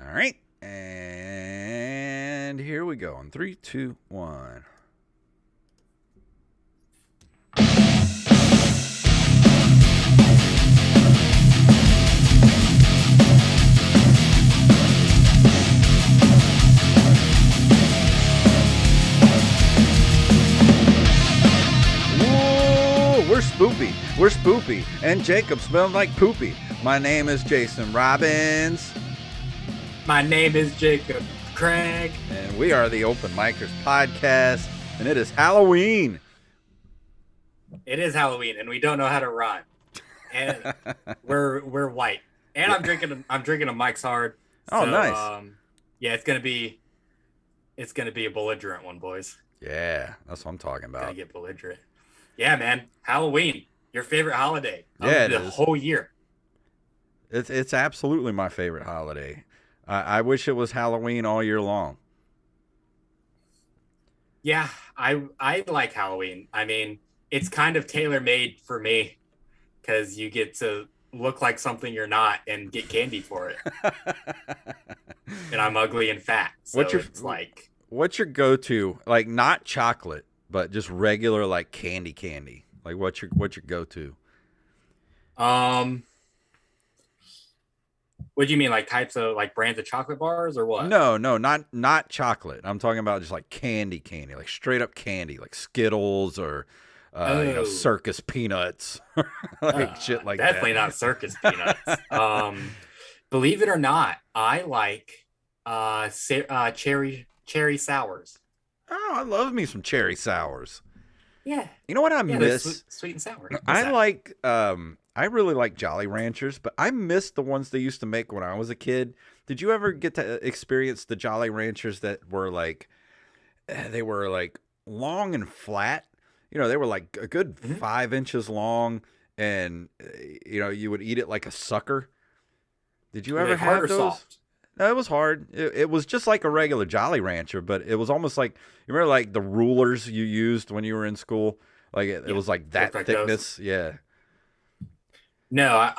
All right. And here we go. In 3, 2, 1. We're Spoopy. We're Spoopy. And Jacob smelling like poopy. My name is Jason Robbins. My name is Jacob Craig. And we are the OpenMicersPodcast. And it is Halloween. It is Halloween, and we don't know how to rhyme. And we're white. And yeah. I'm drinking a Mike's Hard. Oh, nice. Yeah, it's gonna be a belligerent one, boys. Yeah, that's what I'm talking about. Gonna get belligerent. Yeah, man. Halloween, your favorite holiday of the whole year. It's absolutely my favorite holiday. I wish it was Halloween all year long. Yeah, I like Halloween. I mean, it's kind of tailor-made for me because you get to look like something you're not and get candy for it. And I'm ugly and fat. So what's your go-to? Like, not chocolate, but just regular, like, candy. Like, what's your go-to? What do you mean, like types of, like, brands of chocolate bars or what? No, not chocolate. I'm talking about just like candy, like straight up candy, like Skittles or circus peanuts, like shit like definitely that. Not circus peanuts. Believe it or not, I like cherry sours. Oh, I love me some cherry sours. Yeah. You know what I miss? Sweet and sour. I really like Jolly Ranchers, but I miss the ones they used to make when I was a kid. Did you ever get to experience the Jolly Ranchers that were like, they were like long and flat? You know, they were like a good 5 inches long, and you would eat it like a sucker. Did you ever have those? Soft? No, it was hard. It was just like a regular Jolly Rancher, but it was almost like, you remember like the rulers you used when you were in school? Like it was like that thickness. Yeah. No,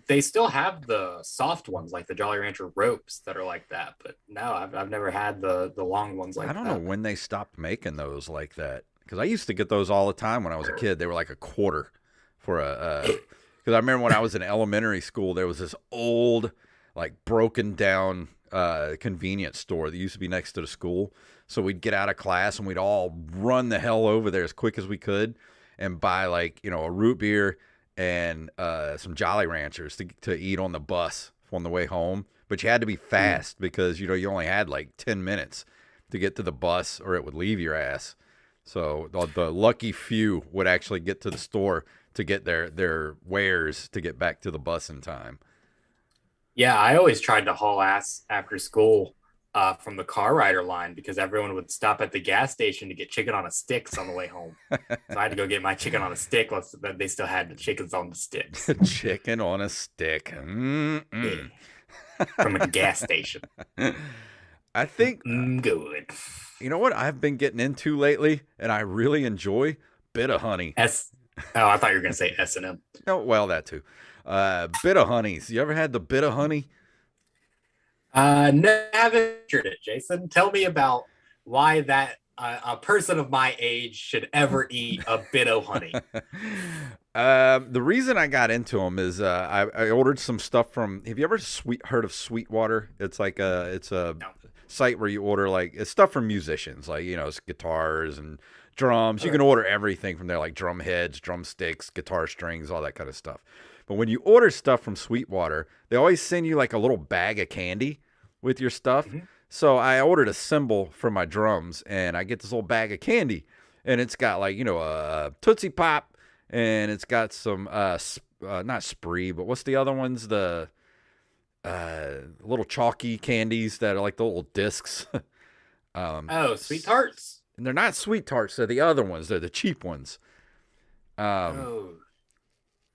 they still have the soft ones, like the Jolly Rancher ropes that are like that. But no, I've never had the long ones like that. I don't know when they stopped making those like that, because I used to get those all the time when I was a kid. They were like a quarter for because I remember when I was in elementary school, there was this old, like, broken down convenience store that used to be next to the school. So we'd get out of class and we'd all run the hell over there as quick as we could and buy, like, a root beer and some Jolly Ranchers to eat on the bus on the way home. But you had to be fast because, you only had like 10 minutes to get to the bus or it would leave your ass. So the lucky few would actually get to the store to get their wares to get back to the bus in time. Yeah, I always tried to haul ass after school from the car rider line because everyone would stop at the gas station to get chicken on a sticks on the way home. So I had to go get my chicken on a stick. They still had the chickens on the sticks. Chicken on a stick. Yeah. From a gas station. I think good. You know what I've been getting into lately, and I really enjoy? Bit of honey. I thought you were going to say S&M. No, well, that too. Bit of honeys. You ever had the bit of honey? No, I haven't tried it, Jason. Tell me about why that a person of my age should ever eat a bit of honey. The reason I got into them is I ordered some stuff from. Have you ever heard of Sweetwater? It's like it's a site where you order, like, it's stuff from musicians, like, it's guitars and drums. You can order everything from there, like drum heads, drumsticks, guitar strings, all that kind of stuff. But when you order stuff from Sweetwater, they always send you like a little bag of candy with your stuff. Mm-hmm. So I ordered a cymbal for my drums, and I get this little bag of candy, and it's got, like, a Tootsie Pop, and it's got some not Spree, but what's the other ones? The little chalky candies that are like the little discs. Sweet Tarts. And they're not Sweet Tarts. They're the other ones. They're the cheap ones.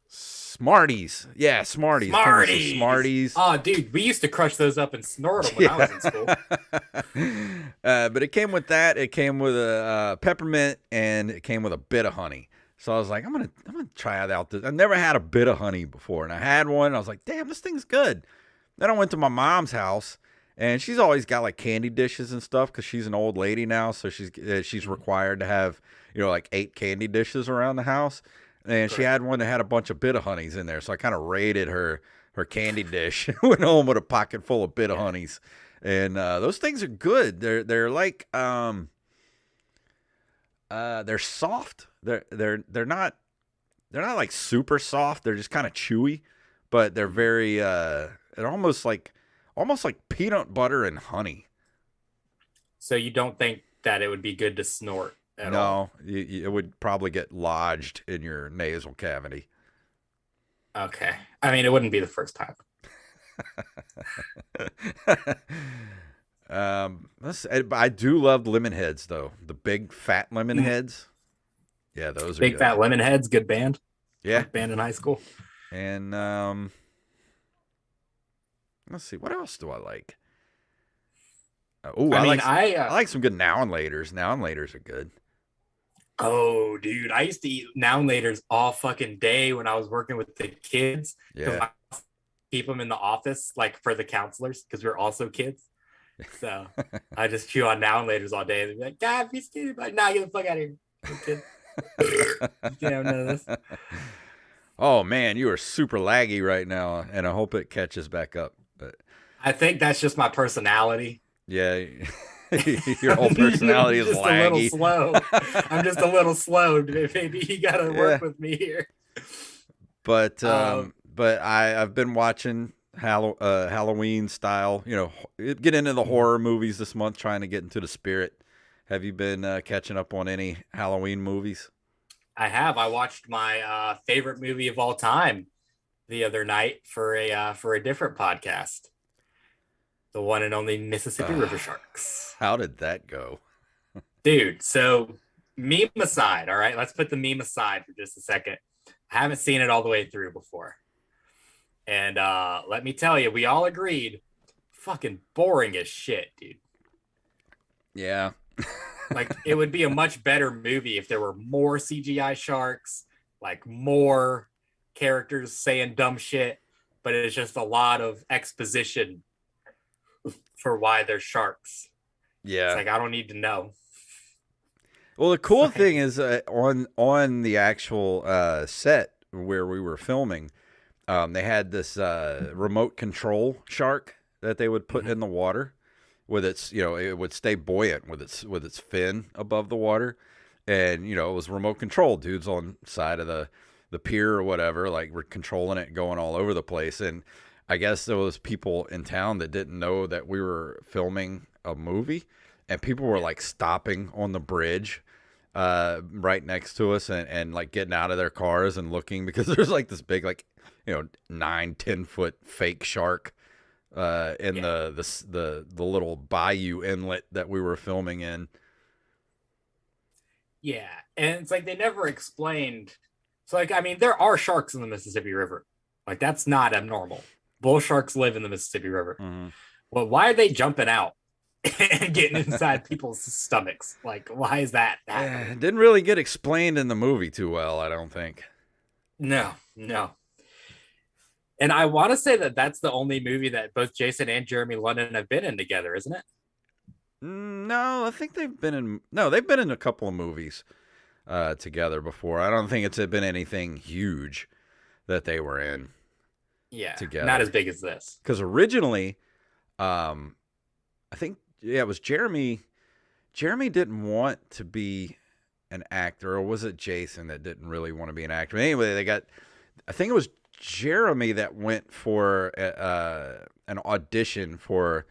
Smarties. Yeah, Smarties. Smarties. Oh, dude, we used to crush those up and snort them when I was in school. But it came with that. It came with a peppermint, and it came with a bit of honey. So I was like, I'm gonna try it out. I've never had a bit of honey before, and I had one. And I was like, damn, this thing's good. Then I went to my mom's house, and she's always got like candy dishes and stuff because she's an old lady now, so she's required to have like 8 candy dishes around the house. And she Correct. had one that had a bunch of bit of honeys in there, so I kind of raided her candy dish. Went home with a pocket full of bit of Yeah. honeys, and those things are good. They're like they're soft. They're not like super soft. They're just kind of chewy, but they're very they're almost like peanut butter and honey. So you don't think that it would be good to snort at all? No, it would probably get lodged in your nasal cavity. Okay. I mean, it wouldn't be the first time. I do love lemon heads though. The big fat lemon Mm. heads. Yeah, those are Big good. Fat Lemonheads, good band. Yeah, Punk band in high school. and let's see, what else do I like? Oh, I I mean, like I like some good now and laters. Now and laters are good. oh, dude, I used to eat now and laters all fucking day when I was working with the kids because Yeah. I keep them in the office, like for the counselors, because we're also kids. So I just chew on now and laters all day. They'd be like, God, be stupid. Like, nah, get the fuck out of here. I'm a kid. You can't have none of this. Oh man, you are super laggy right now, and I hope it catches back up. But I think that's just my personality. yeah, your whole I'm personality is just a little laggy. slow. I'm just a little slow. Maybe you gotta Yeah, work with me here. but I've been watching Halloween style. Get into the horror movies this month, trying to get into the spirit. Have you been catching up on any Halloween movies? I have. I watched my favorite movie of all time the other night for a different podcast. The one and only Mississippi River Sharks. How did that go? Dude, so meme aside, all right, let's put the meme aside for just a second. I haven't seen it all the way through before. And let me tell you, we all agreed, fucking boring as shit, dude. Yeah. Like, it would be a much better movie if there were more CGI sharks, like more characters saying dumb shit, but it's just a lot of exposition for why they're sharks. It's Yeah. like, I don't need to know. Well, the cool Like, thing is on the actual set where we were filming, they had this remote control shark that they would put in the water with its, it would stay buoyant with its fin above the water, and it was remote control. Dudes on side of the pier or whatever, like, were controlling it, going all over the place. And I guess there was people in town that didn't know that we were filming a movie, and people were like stopping on the bridge right next to us, and like getting out of their cars and looking, because there's like this big, like, 9-10 foot fake shark in the little bayou inlet that we were filming in. yeah. And it's like they never explained. So, like, I mean, there are sharks in the Mississippi River. Like, that's not abnormal. Bull sharks live in the Mississippi River. Mm-hmm. Well, why are they jumping out and getting inside people's stomachs? Like, why is that happening? It didn't really get explained in the movie too well, I don't think. No, no. And I want to say that that's the only movie that both Jason and Jeremy London have been in together, isn't it? No, I think they've been in a couple of movies together before. I don't think it's been anything huge that they were in Yeah, together. not as big as this. Because originally, I think, it was Jeremy. Jeremy didn't want to be an actor, or was it Jason that didn't really want to be an actor? Anyway, I think it was Jeremy that went for an audition for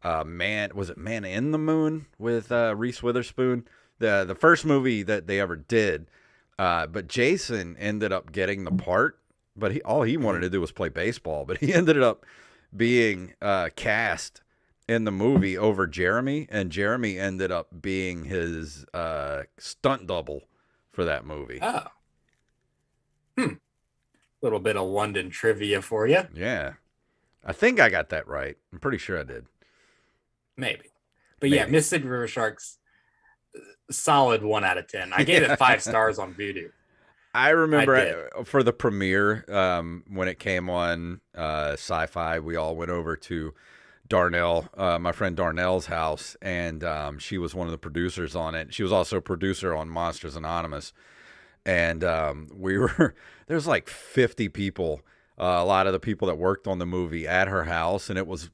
was it Man in the Moon with Reese Witherspoon, the first movie that they ever did. But Jason ended up getting the part, but all he wanted to do was play baseball. But he ended up being cast in the movie over Jeremy, and Jeremy ended up being his stunt double for that movie. Oh. Little bit of London trivia for you. Yeah. I think I got that right. I'm pretty sure I did. Maybe. But yeah, Maybe. Mississippi River Sharks, solid 1 out of 10. I gave it 5 stars on Voodoo. I remember for the premiere, when it came on Sci-Fi, we all went over to Darnell, my friend Darnell's house, and she was one of the producers on it. She was also a producer on Monsters Anonymous, and we were there's like 50 people, a lot of the people that worked on the movie at her house, and it was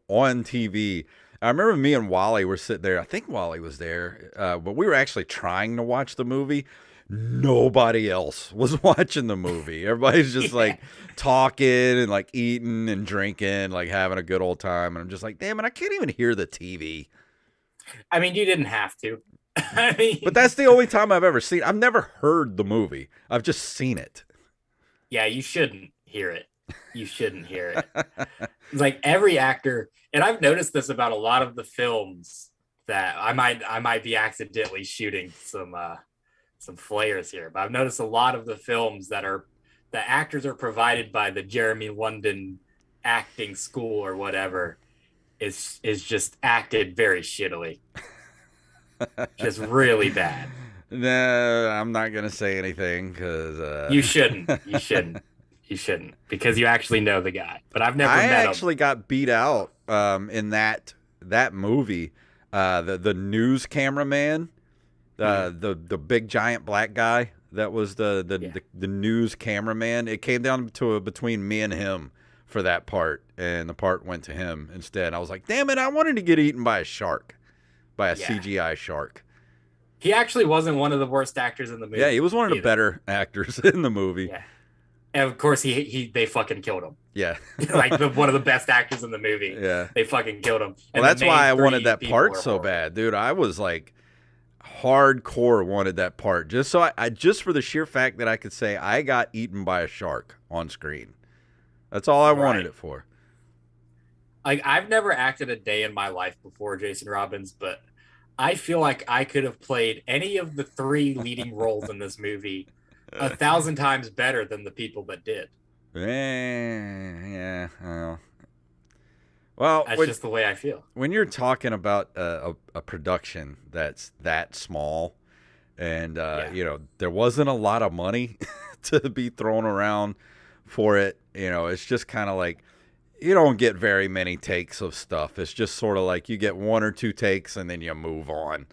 on TV. I remember me and Wally were sitting there. I think Wally was there, but we were actually trying to watch the movie. Nobody else was watching the movie. Everybody's just like talking and like eating and drinking, like having a good old time. And I'm just like, damn it, I can't even hear the TV. I mean, you didn't have to. I mean, But that's the only time I've ever seen. I've never heard the movie. I've just seen it. yeah, you shouldn't hear it. You shouldn't hear it. Like every actor, and I've noticed this about a lot of the films that I might be accidentally shooting some flares here, but I've noticed a lot of the films that the actors are provided by the Jeremy London acting school or whatever is just acted very shittily. Just really bad. No, I'm not gonna say anything because You shouldn't. You shouldn't. You shouldn't because you actually know the guy. But I've never I met him. actually got beat out in that movie. The news cameraman, the big giant black guy that was the news cameraman. It came down to between me and him for that part, and the part went to him instead. I was like, damn it, I wanted to get eaten by a shark, by a CGI shark. He actually wasn't one of the worst actors in the movie. Yeah, he was one of the better actors in the movie. Yeah. And of course, they fucking killed him. Yeah. Like one of the best actors in the movie. Yeah. They fucking killed him. Well, that's why I wanted that part so bad, dude. I was like hardcore wanted that part just so I just for the sheer fact that I could say I got eaten by a shark on screen. That's all I wanted it for. Like I've never acted a day in my life before, Jason Robbins, but I feel like I could have played any of the 3 leading roles in this movie 1,000 times better than the people that did. Yeah. Well, that's just the way I feel. When you're talking about a production that's that small, and there wasn't a lot of money to be thrown around for it, it's just kind of like you don't get very many takes of stuff. It's just sort of like you get 1 or 2 takes and then you move on.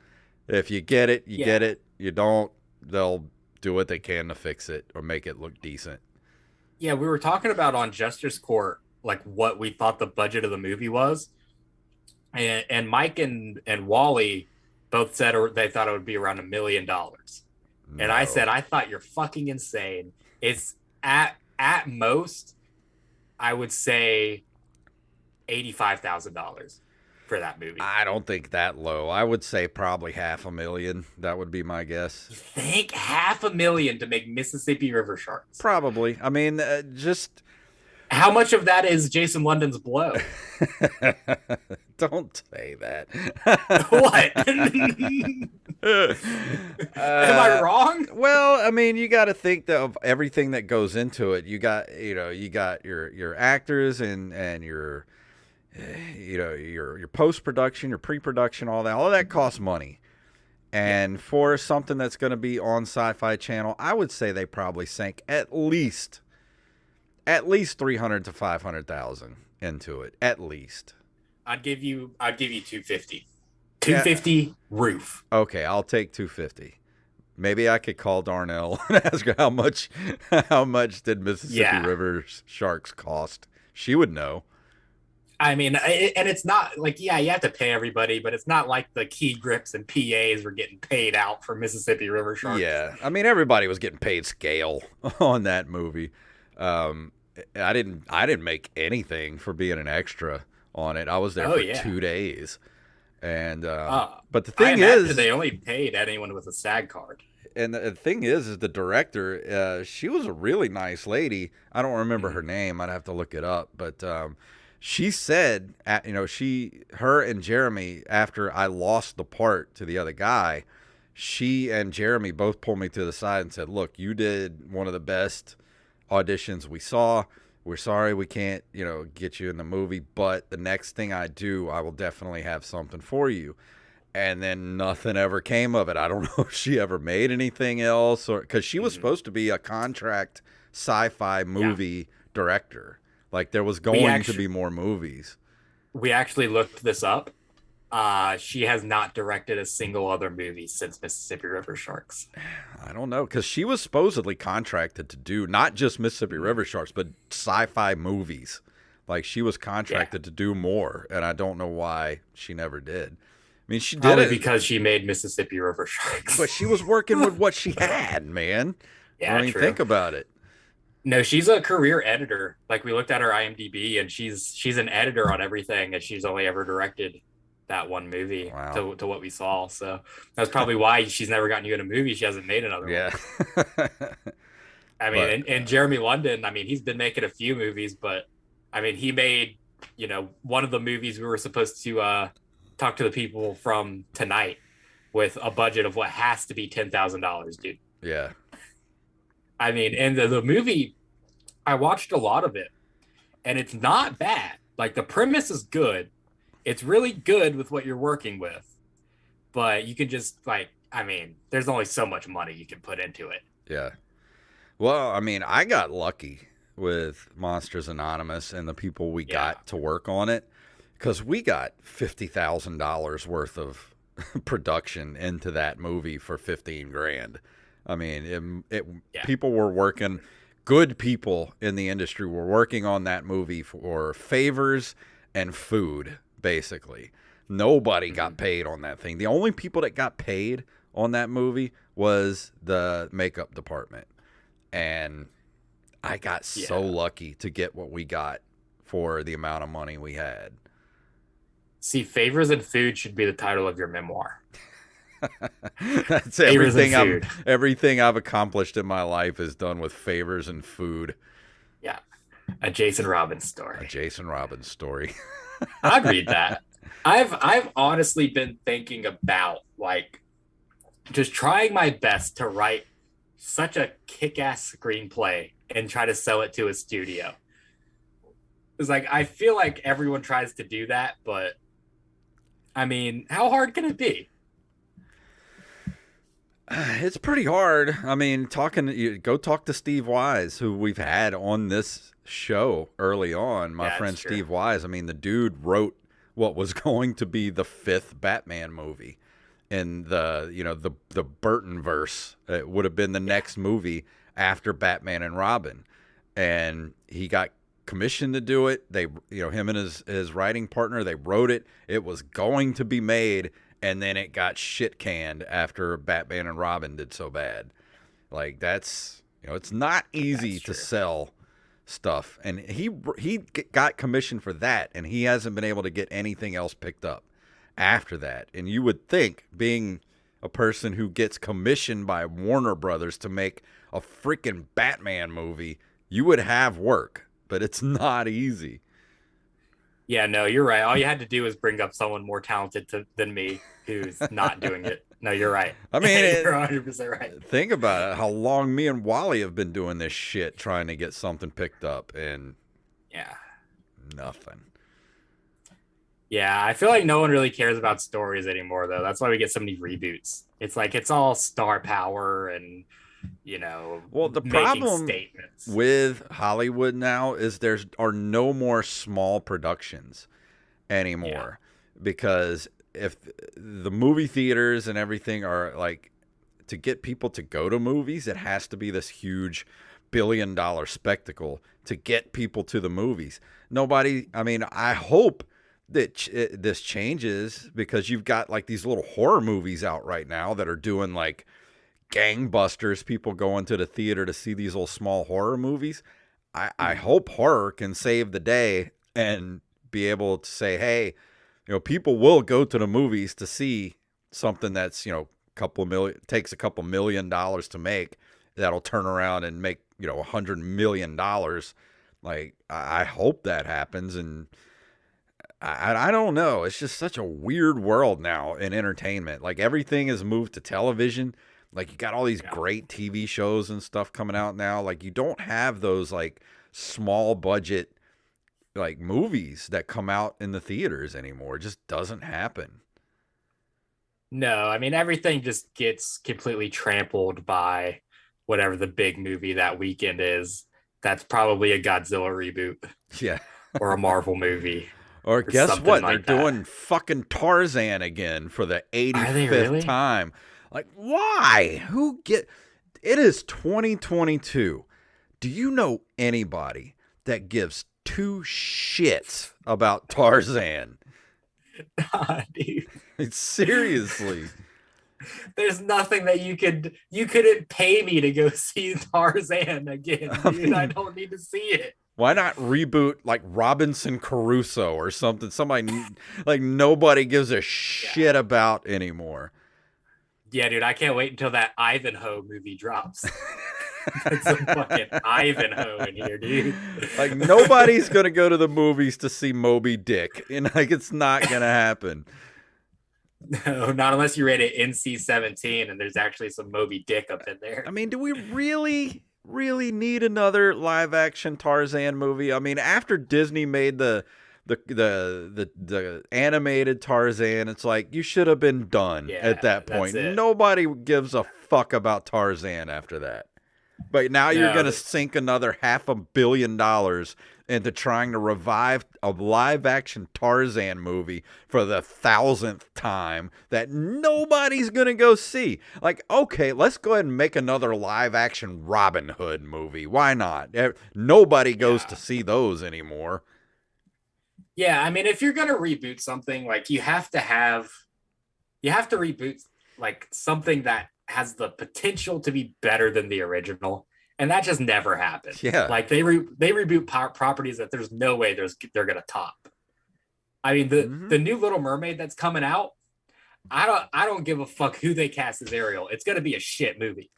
If you get it, you get it. You don't, they'll do what they can to fix it or make it look decent. Yeah, we were talking about on Jester's Court, like what we thought the budget of the movie was. And Mike and Wally both said they thought it would be around $1 million. No. And I said, I thought you're fucking insane. It's at most, I would say $85,000 for that movie. I don't think that low. I would say probably $500,000. That would be my guess. You think $500,000 to make Mississippi River Sharks? Probably. I mean, just how much of that is Jason London's blow? Don't say that. What? Am I wrong? Well, I mean, you got to think of everything that goes into it. You got your actors and your your post-production, your pre-production, all that costs money. And for something that's going to be on Sci-Fi Channel, I would say they probably sank at least $300,000 to $500,000 into it, at least. I'd give you 250. 250 roof. Okay, I'll take 250. Maybe I could call Darnell and ask her how much did Mississippi River Sharks cost. She would know. I mean, and it's not like, you have to pay everybody, but it's not like the key grips and PAs were getting paid out for Mississippi River Sharks. Yeah, I mean, everybody was getting paid scale on that movie. I didn't make anything for being an extra on it. I was there for 2 days. And but the thing is, they only paid anyone with a SAG card. And the thing is the director, she was a really nice lady. I don't remember her name. I'd have to look it up. But she said, her and Jeremy, after I lost the part to the other guy, she and Jeremy both pulled me to the side and said, "Look, you did one of the best auditions we saw. We're sorry we can't, get you in the movie, but the next thing I do, I will definitely have something for you." And then nothing ever came of it. I don't know if she ever made anything else, or because she was supposed to be a contract sci-fi movie director. Like there was going to be more movies. we actually looked this up. She has not directed a single other movie since Mississippi River Sharks. I don't know, because she was supposedly contracted to do not just Mississippi River Sharks, but sci-fi movies. Like she was Yeah, contracted to do more, and I don't know why she never did. I mean, she did probably it, because she made Mississippi River but Sharks. she was working with what she had, man. I Yeah, mean, true. think about it. No, she's a career editor. Like we looked at her IMDb, and she's an editor on everything, and she's only ever directed that one movie Wow. to what we saw. So that's probably why she's never gotten you in a movie. She hasn't made another one. Yeah. I mean, But and Jeremy London, I mean, he's been making a few movies, but I mean, he made, one of the movies we were supposed to talk to the people from tonight with a budget of what has to be $10,000, dude. yeah. I mean, and the movie, I watched a lot of it, and it's not bad. Like the premise is good. It's really good with what you're working with, but you can just like, I mean, there's only so much money you can put into it. Yeah. Well, I mean, I got lucky with Monsters Anonymous and the people we Yeah. got to work on it because we got $50,000 worth of production into that movie for 15 grand. I mean, Yeah. people were working, good people in the industry were working on that movie for favors and food, basically. Nobody got Mhm. paid on that thing. The only people that got paid on that movie was the makeup department. And I got so Yeah. lucky to get what we got for the amount of money we had. See, favors and food should be the title of your memoir. That's Favors and everything. food. Everything I've accomplished in my life is done with favors and food. Yeah. A Jason Robbins A story. Jason Robbins story. I'd read that. I've honestly been thinking about like just trying my best to write such a kick-ass screenplay and try to sell it to a studio. It's like I feel like everyone tries to do that, but I mean, how hard can it be? It's pretty hard. I mean, go talk to Steve Wise, who we've had on this show early on. My Yeah, it's friend true. Steve Wise. I mean, the dude wrote what was going to be the fifth Batman movie in the Burton verse. It would have been the Yeah. next movie after Batman and Robin, and he got commissioned to do it. They, him and his writing partner, they wrote it. It was going to be made, and then it got shit canned after Batman and Robin did so bad. Like that's it's not easy That's to true. sell stuff, and he got commissioned for that, and he hasn't been able to get anything else picked up after that. And you would think, being a person who gets commissioned by Warner Brothers to make a freaking Batman movie, you would have work, but it's not easy. Yeah, no, you're right. All you had to do was bring up someone more talented than me who's not doing it. No, you're right. I mean, You're 100% right. think about it, how long me and Wally have been doing this shit trying to get something picked up, and Yeah. nothing. Yeah, I feel like no one really cares about stories anymore, though. That's why we get so many reboots. It's like it's all star power and, Well, the making problem statements. with Hollywood now is there are no more small productions Yeah. anymore, because if the movie theaters and everything are like, to get people to go to movies, it has to be this huge $1 billion spectacle to get people to the movies. Nobody, I mean, I hope that this changes, because you've got like these little horror movies out right now that are doing like gangbusters, people going to the theater to see these little small horror movies. I hope horror can save the day and be able to say, hey, people will go to the movies to see something that's, takes a couple $1 million to make, that'll turn around and make, $100 million. Like, I hope that happens. And I don't know. It's just such a weird world now in entertainment. Like everything is moved to television. Like you got all these Yeah. great TV shows and stuff coming out now. Like you don't have those like small budget like movies that come out in the theaters anymore. It just doesn't happen. No, I mean, everything just gets completely trampled by whatever the big movie that weekend is. That's probably a Godzilla reboot Yeah. or a Marvel movie. Or or guess something what? They're like that. doing fucking Tarzan again for the Are they 85th really? time. Like, why? Who get it is 2022. Do you know anybody that gives two shits about Tarzan? Nah, dude. Seriously. There's nothing that you couldn't pay me to go see Tarzan again, I dude. I mean, don't need to see it. why not reboot like Robinson Crusoe or something? Somebody like nobody gives a Yeah. shit about anymore. Yeah, dude, I can't wait until that Ivanhoe movie drops. Get some fucking Ivanhoe in here, dude. Like nobody's gonna go to the movies to see Moby Dick, and like it's not gonna happen. No, not unless you rate it NC-17 and there's actually some Moby Dick up in I there. mean, do we really need another live action Tarzan movie? I mean, after Disney made the animated Tarzan, it's like you should have been done at Yeah, that that's point. it. Nobody gives a fuck about Tarzan after that. But now you're No, going to sink another $500 million into trying to revive a live action Tarzan movie for the 1000th time that nobody's going to go see. Like, okay, let's go ahead and make another live action Robin Hood movie. Why not? Nobody goes to yeah. see those anymore. Yeah, I mean if you're going to reboot something, like you have to reboot like something that has the potential to be better than the original, and that just never happened. Yeah. Like they reboot properties that there's no way they're gonna top. I mean Mm-hmm. the new Little Mermaid that's coming out. I don't give a fuck who they cast as Ariel. It's gonna be a shit movie.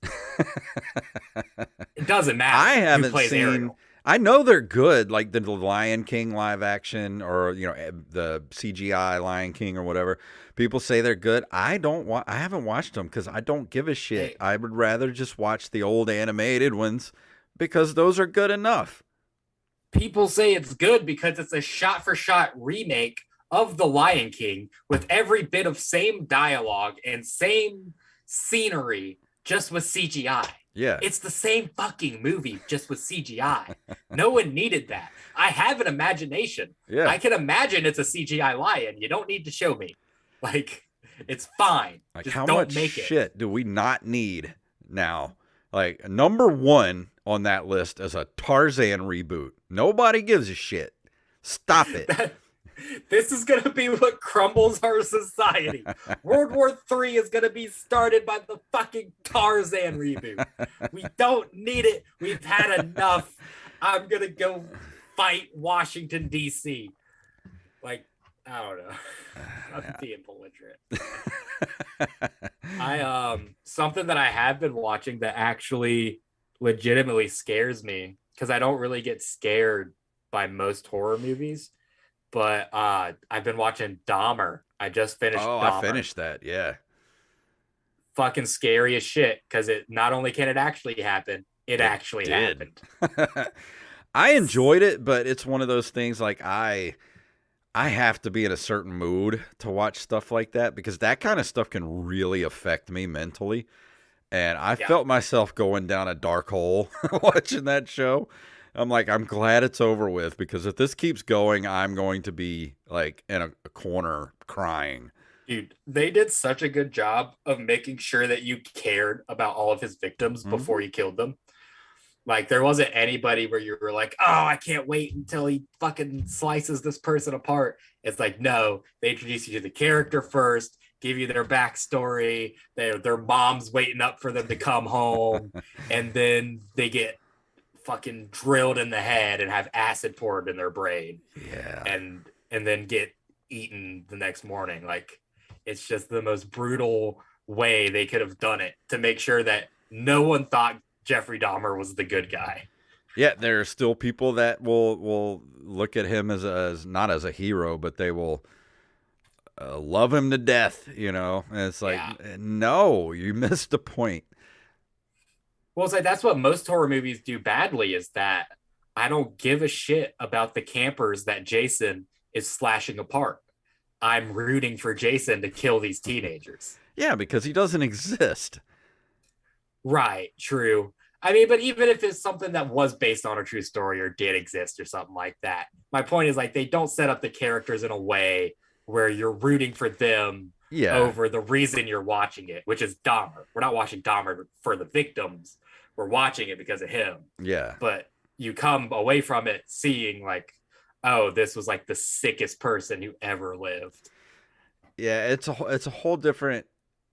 It doesn't I matter who haven't plays seen. Ariel. I know they're good, like the Lion King live action, or the CGI Lion King or whatever. People say they're good. I haven't watched them because I don't give a shit. Hey, I would rather just watch the old animated ones because those are good enough. people say it's good because it's a shot for shot remake of The Lion King with every bit of same dialogue and same scenery, just with CGI. Yeah, It's the same fucking movie, just with CGI. No one needed that. I have an imagination. yeah. I can imagine it's a CGI lion. You don't need to show me. Like, it's fine. Like, Just how don't much make it. shit do we not need now? Like, number one on that list is a Tarzan reboot. Nobody gives a shit. Stop it. That, this is going to be what crumbles our society. World War III is going to be started by the fucking Tarzan reboot. We don't need it. We've had enough. I'm going to go fight Washington, D.C. Like, I don't know. I'm being belligerent. Something that I have been watching that actually legitimately scares me, because I don't really get scared by most horror movies, but I've been watching Dahmer. I just finished Oh, I Dahmer. finished that. Yeah. Fucking scary as shit, because it not only can it actually happen, it It actually did. happened. I enjoyed it, but it's one of those things like I have to be in a certain mood to watch stuff like that because that kind of stuff can really affect me mentally. And I Yeah. felt myself going down a dark hole watching that show. I'm like, I'm glad it's over with because if this keeps going, I'm going to be like in a corner crying. Dude, they did such a good job of making sure that you cared about all of his victims Mm-hmm. before he killed them. Like, there wasn't anybody where you were like, oh, I can't wait until he fucking slices this person apart. It's like, no, they introduce you to the character first, give you their backstory, their mom's waiting up for them to come home, and then they get fucking drilled in the head and have acid poured in their brain, Yeah. and then get eaten the next morning. Like, it's just the most brutal way they could have done it to make sure that no one thought Jeffrey Dahmer was the good guy. Yeah, there are still people that will look at him as not as a hero, but they will love him to death, And it's like, Yeah. no, you missed the point. Well, it's like that's what most horror movies do badly, is that I don't give a shit about the campers that Jason is slashing apart. I'm rooting for Jason to kill these teenagers. Yeah, because he doesn't exist. Right, true. I mean, but even if it's something that was based on a true story or did exist or something like that, my point is like they don't set up the characters in a way where you're rooting for them Yeah, over the reason you're watching it, which is Dahmer. We're not watching Dahmer for the victims. We're watching it because of him. yeah, But you come away from it seeing like, oh, this was like the sickest person who ever lived. yeah. It's a whole different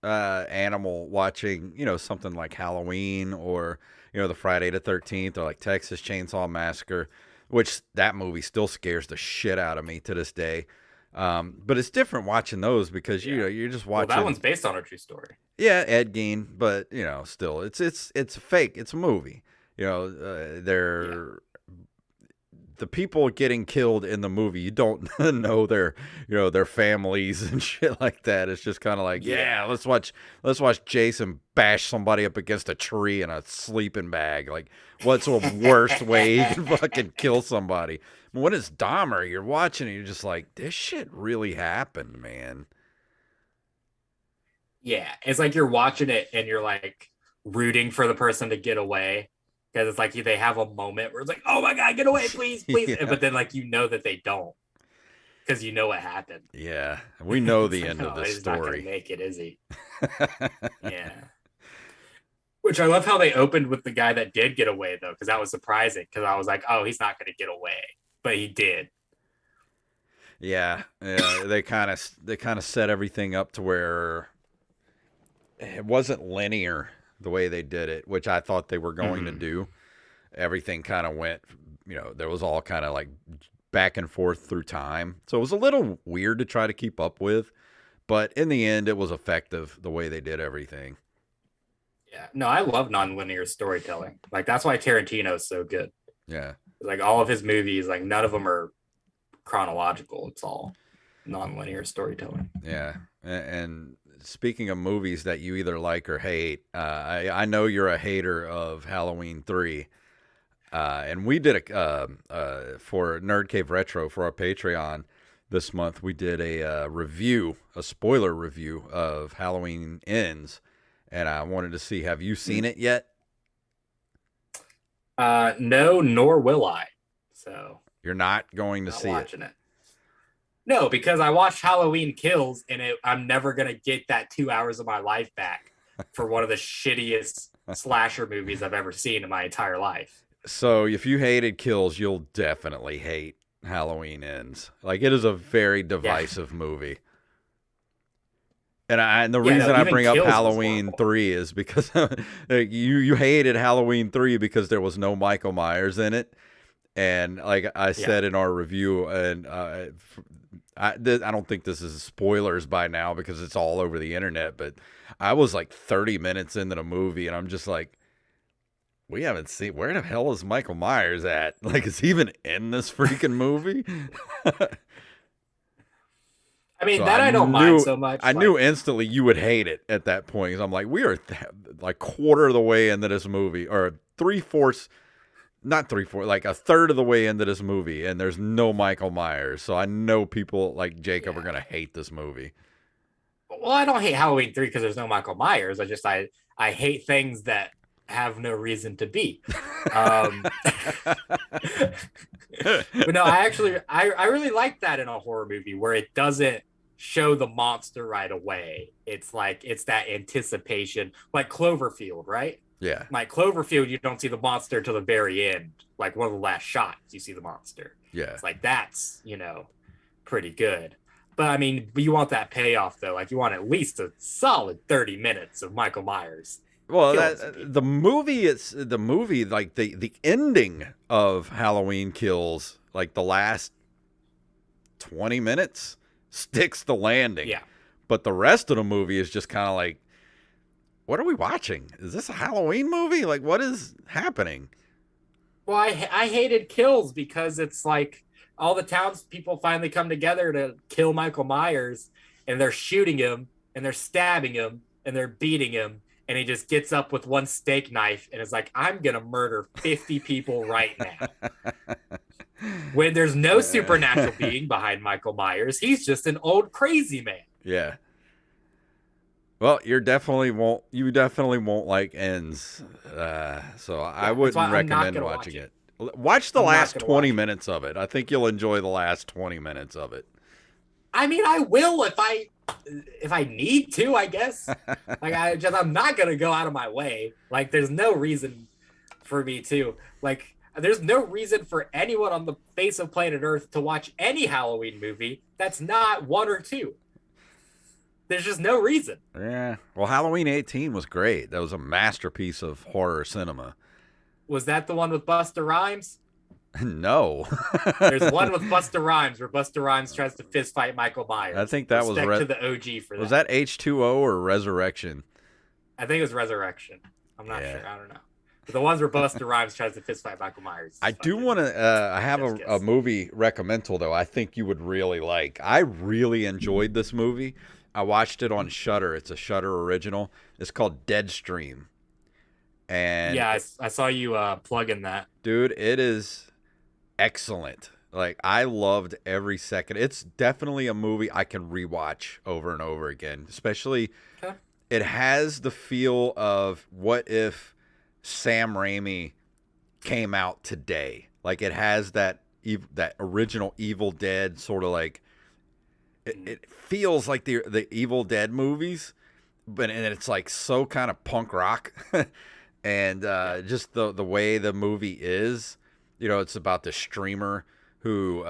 animal watching, something like Halloween or the Friday the 13th or like Texas Chainsaw Massacre, which that movie still scares the shit out of me to this day. But it's different watching those because Yeah. you're just Well, that one's watching, based on a true story. yeah, Ed Gein, but still it's fake. It's a movie. Yeah. They're the people getting killed in the movie. You don't know their families and shit like that. It's just kind of like, yeah, Yeah. let's watch Jason bash somebody up against a tree in a sleeping bag. Like, what's a worst way he can fucking kill somebody? But when it's Dahmer, you're watching it, you're just like, this shit really happened, man. Yeah, it's like you're watching it and you're like rooting for the person to get away because it's like they have a moment where it's like, oh my god, get away, please, please. Yeah. But then like you know that they don't because you know what happened. Yeah, we know It's the like, end of no, this he's not gonna story. make it, is he? Yeah. Which I love how they opened with the guy that did get away though, because that was surprising. Because I was like, oh, he's not gonna get away, but he did. Yeah, yeah. They kind of set everything up to where it wasn't linear the way they did it, which I thought they were going to Mm-hmm. do. Everything kind of went, there was all kind of like back and forth through time. So it was a little weird to try to keep up with, but in the end, it was effective the way they did everything. Yeah. No, I love nonlinear storytelling. Like that's why Tarantino's so good. Yeah, Like all of his movies, like none of them are chronological. It's all nonlinear storytelling. yeah. And speaking of movies that you either like or hate, I know you're a hater of Halloween 3. And we did for Nerd Cave Retro for our Patreon this month. We did a review, a spoiler review of Halloween Ends, and I wanted to see, have you seen it yet? No, nor will I. So You're not going to not see it. watching it. No, because I watched Halloween Kills and I'm never gonna get that 2 hours of my life back for one of the shittiest slasher movies I've ever seen in my entire life. So if you hated Kills, you'll definitely hate Halloween Ends. Like, it is a very Yeah, divisive movie. And the yeah. No, reason I even bring up Kills was Halloween horrible. 3 is because you hated Halloween 3 because there was no Michael Myers in it. And like I Yeah. said in our review, and I don't think this is spoilers by now because it's all over the internet, but I was like 30 minutes into the movie and I'm just like, we haven't seen, where the hell is Michael Myers at? Like, is he even in this freaking movie? I So mean I that I don't mind knew so much. I knew Like, instantly you would hate it at that point. 'Cause I'm like, we are like quarter of the way into this movie, or three-fourths, not three-fourths, like a third of the way into this movie, and there's no Michael Myers. So I know people like Jacob are yeah. gonna hate this movie. Well, I don't hate Halloween 3 because there's no Michael Myers. I hate things that have no reason to be. But no, I really like that in a horror movie where it doesn't show the monster right away. It's like it's that anticipation, like Cloverfield, right? Yeah, Like Cloverfield, you don't see the monster till the very end. Like one of the last shots, you see the monster. yeah. It's like that's pretty good. But I mean, you want that payoff though. Like you want at least a solid 30 minutes of Michael Myers Well, killing some the people. movie, it's the movie, like the ending of Halloween Kills, like the last 20 minutes sticks the landing. Yeah. But the rest of the movie is just kind of like, what are we watching? Is this a Halloween movie? Like, what is happening? Well, I hated kills because it's like all the townspeople finally come together to kill Michael Myers, and they're shooting him, and they're stabbing him, and they're beating him, and he just gets up with one steak knife and is like, "I'm gonna murder 50 people right now." When there's no supernatural being behind Michael Myers, he's just an old crazy man. Yeah. Well, you definitely won't like ends. So I Yeah, that's why wouldn't I'm not recommend gonna watch watching it. it. Watch the I'm not last gonna 20 watch it. minutes of it. I think you'll enjoy the last 20 minutes of it. I mean, I will if I need to, I guess. Like I'm not gonna go out of my way. Like there's no reason for me to. Like there's no reason for anyone on the face of planet Earth to watch any Halloween movie that's not one or two. There's just no reason. Yeah. Well, Halloween 18 was great. That was a masterpiece of horror cinema. Was that the one with Busta Rhymes? No. There's one with Busta Rhymes where Busta Rhymes tries to fist fight Michael Myers. I think that Respect was to the OG for that. Was that H2O or Resurrection? I think it was Resurrection. I'm not Yeah. sure. I don't know. But the ones where Busta Rhymes tries to fist fight Michael Myers. I do want to. I have a movie recommendal though. I think you would really like. I really enjoyed this movie. I watched it on Shudder. It's a Shudder original. It's called Deadstream. And yeah, I saw you plugging that. Dude, it is excellent. Like I loved every second. It's definitely a movie I can rewatch over and over again. Especially, it has the feel of what if Sam Raimi came out today. Like it has that original Evil Dead sort of like. It feels like the Evil Dead movies, and it's like so kind of punk rock, and just the way the movie is. You know, it's about the streamer who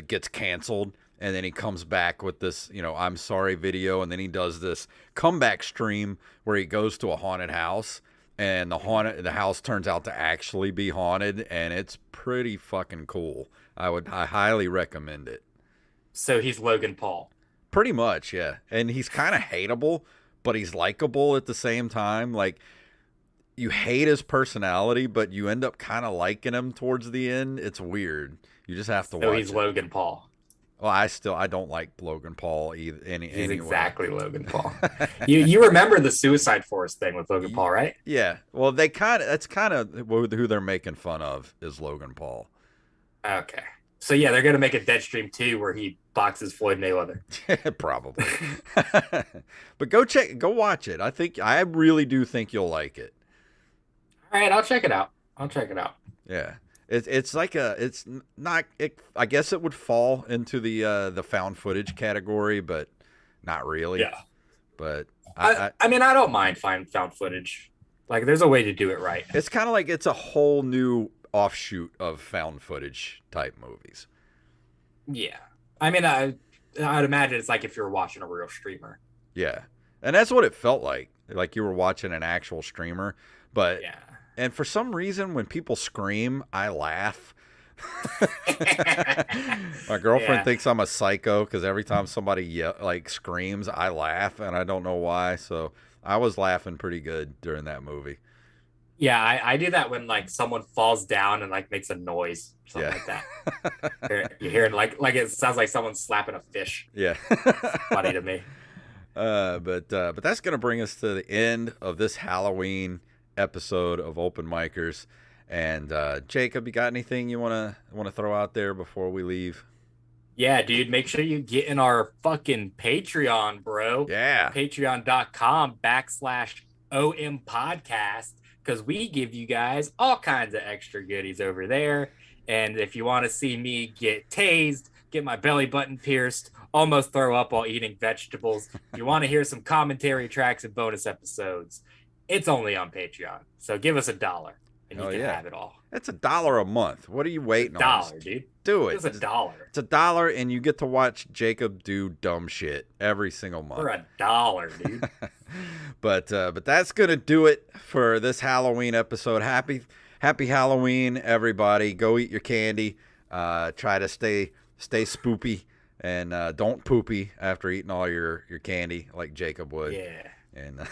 gets canceled, and then he comes back with this, I'm sorry video, and then he does this comeback stream where he goes to a haunted house, and the house turns out to actually be haunted, and it's pretty fucking cool. I highly recommend it. So he's Logan Paul. Pretty much, yeah. And he's kind of hateable, but he's likable at the same time. Like, you hate his personality, but you end up kind of liking him towards the end. It's weird. You just have to watch it. So he's Logan Paul. Well, I don't like Logan Paul either. He's exactly Logan Paul. you remember the Suicide Force thing with Logan Paul, right? Yeah. Well, that's kind of who they're making fun of is Logan Paul. Okay. So yeah, they're gonna make a Deadstream 2 where he boxes Floyd Mayweather. Probably. But go watch it. I really do think you'll like it. All right, I'll check it out. Yeah. It's like it's not I guess it would fall into the found footage category, but not really. Yeah. But I mean, I don't mind found footage. Like there's a way to do it right. It's kind of like it's a whole new offshoot of found footage type movies. Yeah. I mean, I'd imagine it's like if you were watching a real streamer. Yeah. And that's what it felt like. Like you were watching an actual streamer. But yeah. And for some reason, when people scream, I laugh. My girlfriend thinks I'm a psycho because every time somebody screams, I laugh, and I don't know why. So I was laughing pretty good during that movie. Yeah, I do that when like someone falls down and like makes a noise, or something like that. You hear it like it sounds like someone's slapping a fish. Yeah, it's funny to me. But that's gonna bring us to the end of this Halloween episode of Open Micers. And Jacob, you got anything you wanna throw out there before we leave? Yeah, dude, make sure you get in our fucking Patreon, bro. Yeah, Patreon.com/OM Podcast. Because we give you guys all kinds of extra goodies over there. And if you want to see me get tased, get my belly button pierced, almost throw up while eating vegetables, if you want to hear some commentary tracks and bonus episodes, it's only on Patreon. So give us $1 and you can have it all. That's $1 a month. What are you waiting on? $1, dude. Do it. It's $1. It's $1, and you get to watch Jacob do dumb shit every single month. For $1, dude. But that's gonna do it for this Halloween episode. Happy Halloween, everybody. Go eat your candy. Try to stay spoopy, and don't poopy after eating all your candy like Jacob would. Yeah. And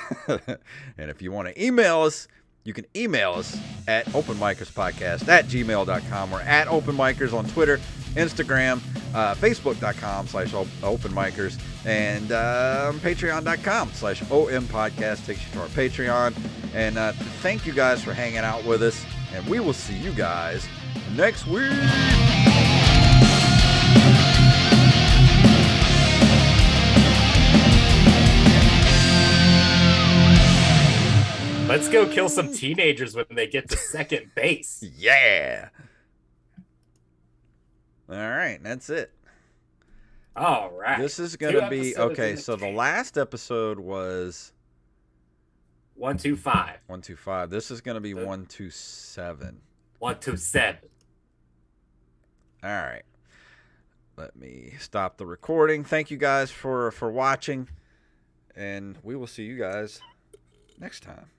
and if you want to email us, you can email us at openmicerspodcast@gmail.com. We're at OpenMicers on Twitter, Instagram, Facebook.com/OpenMicers, and Patreon.com/OMPodcast takes you to our Patreon. And thank you guys for hanging out with us, and we will see you guys next week. Let's go kill some teenagers when they get to second base. Yeah. All right, that's it. All right. This is going to be okay. So the last episode was 125. 125. This is going to be 127. 127. All right. Let me stop the recording. Thank you guys for watching, and we will see you guys next time.